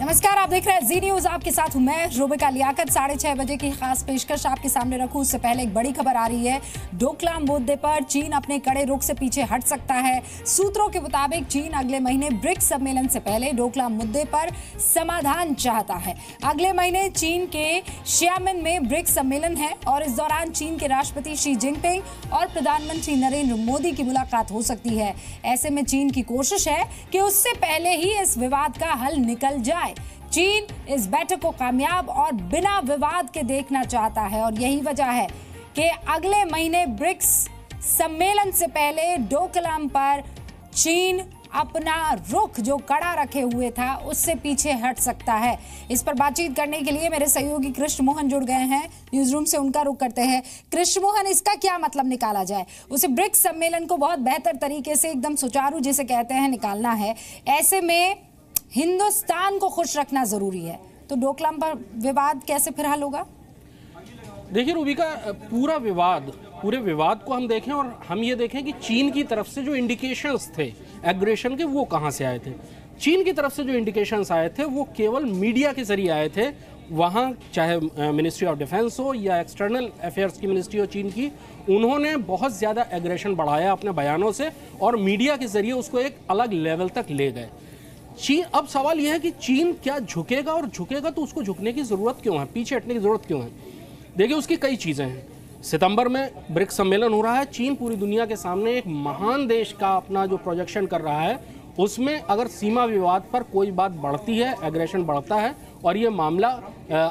नमस्कार, आप देख रहे हैं जी न्यूज। आपके साथ हूं मैं रुबिका लियाकत। 6:30 बजे की खास पेशकश आपके सामने रखूं उससे पहले एक बड़ी खबर आ रही है। डोकलाम मुद्दे पर चीन अपने कड़े रुख से पीछे हट सकता है। सूत्रों के मुताबिक चीन अगले महीने ब्रिक्स सम्मेलन से पहले डोकलाम मुद्दे पर समाधान चाहता है। अगले महीने चीन के शियामिन में ब्रिक्स सम्मेलन है और इस दौरान चीन के राष्ट्रपति शी जिनपिंग और प्रधानमंत्री नरेंद्र मोदी की मुलाकात हो सकती है। ऐसे में चीन की कोशिश है कि उससे पहले ही इस विवाद का हल निकल जाए। चीन इस बैठक को कामयाब और बिना विवाद के देखना चाहता है और यही वजह है कि अगले महीने ब्रिक्स सम्मेलन से पहले डोकलाम पर चीन अपना रुख जो कड़ा रखे हुए था उससे पीछे हट सकता है। इस पर बातचीत करने के लिए मेरे सहयोगी कृष्ण मोहन जुड़ गए हैं। न्यूज रूम से उनका रुख करते हैं। कृष्ण मोहन, इसका क्या मतलब निकाला जाए? उसे ब्रिक्स सम्मेलन को बहुत बेहतर तरीके से एकदम सुचारू जिसे कहते हैं निकालना है। ऐसे में हिंदुस्तान को खुश रखना जरूरी है, तो डोकलाम पर विवाद कैसे फिर हल होगा? देखिए रूबिका, पूरे विवाद को हम देखें और हम ये देखें कि चीन की तरफ से जो इंडिकेशंस थे एग्रेशन के, वो कहाँ से आए थे। चीन की तरफ से जो इंडिकेशंस आए थे वो केवल मीडिया के जरिए आए थे। वहाँ चाहे मिनिस्ट्री ऑफ डिफेंस हो या एक्सटर्नल अफेयर्स की मिनिस्ट्री हो चीन की, उन्होंने बहुत ज़्यादा एग्रेशन बढ़ाया अपने बयानों से और मीडिया के जरिए उसको एक अलग लेवल तक ले गए। चीन, अब सवाल यह है कि चीन क्या झुकेगा, और झुकेगा तो उसको झुकने की ज़रूरत क्यों है, पीछे हटने की ज़रूरत क्यों है? देखिए, उसकी कई चीज़ें हैं। सितंबर में ब्रिक्स सम्मेलन हो रहा है। चीन पूरी दुनिया के सामने एक महान देश का अपना जो प्रोजेक्शन कर रहा है, उसमें अगर सीमा विवाद पर कोई बात बढ़ती है, एग्रेशन बढ़ता है और ये मामला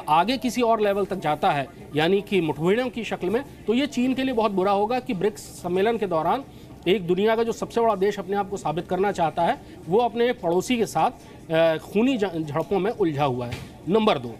आगे किसी और लेवल तक जाता है, यानी कि मुठभेड़ों की शक्ल में, तो ये चीन के लिए बहुत बुरा होगा कि ब्रिक्स सम्मेलन के दौरान एक दुनिया का जो सबसे बड़ा देश अपने आप को साबित करना चाहता है, वो अपने एक पड़ोसी के साथ खूनी झड़पों में उलझा हुआ है। नंबर 2,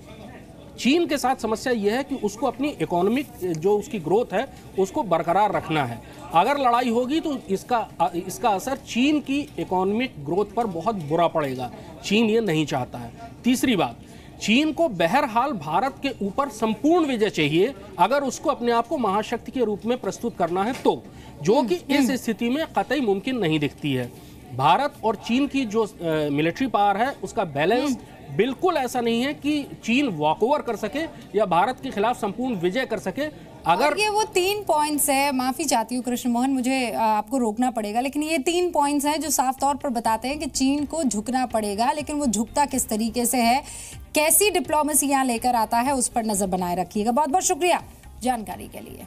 चीन के साथ समस्या यह है कि उसको अपनी इकोनॉमिक जो उसकी ग्रोथ है उसको बरकरार रखना है। अगर लड़ाई होगी तो इसका असर चीन की इकोनॉमिक ग्रोथ पर बहुत बुरा पड़ेगा। चीन ये नहीं चाहता है। तीसरी बात, चीन को बहरहाल भारत के ऊपर संपूर्ण विजय चाहिए अगर उसको अपने आप को महाशक्ति के रूप में प्रस्तुत करना है, तो जो कि इस स्थिति में कतई मुमकिन नहीं दिखती है। भारत और चीन की जो मिलिट्री पावर है उसका बैलेंस बिल्कुल ऐसा नहीं है कि चीन वॉकओवर कर सके या भारत के खिलाफ संपूर्ण विजय कर सके। अगर ये वो 3 पॉइंट्स है, माफी चाहती हूँ कृष्ण मोहन, मुझे आपको रोकना पड़ेगा, लेकिन ये 3 पॉइंट्स हैं जो साफ तौर पर बताते हैं कि चीन को झुकना पड़ेगा, लेकिन वो झुकता किस तरीके से है, कैसी डिप्लोमेसी यहाँ लेकर आता है, उस पर नजर बनाए रखिएगा। बहुत बहुत शुक्रिया जानकारी के लिए।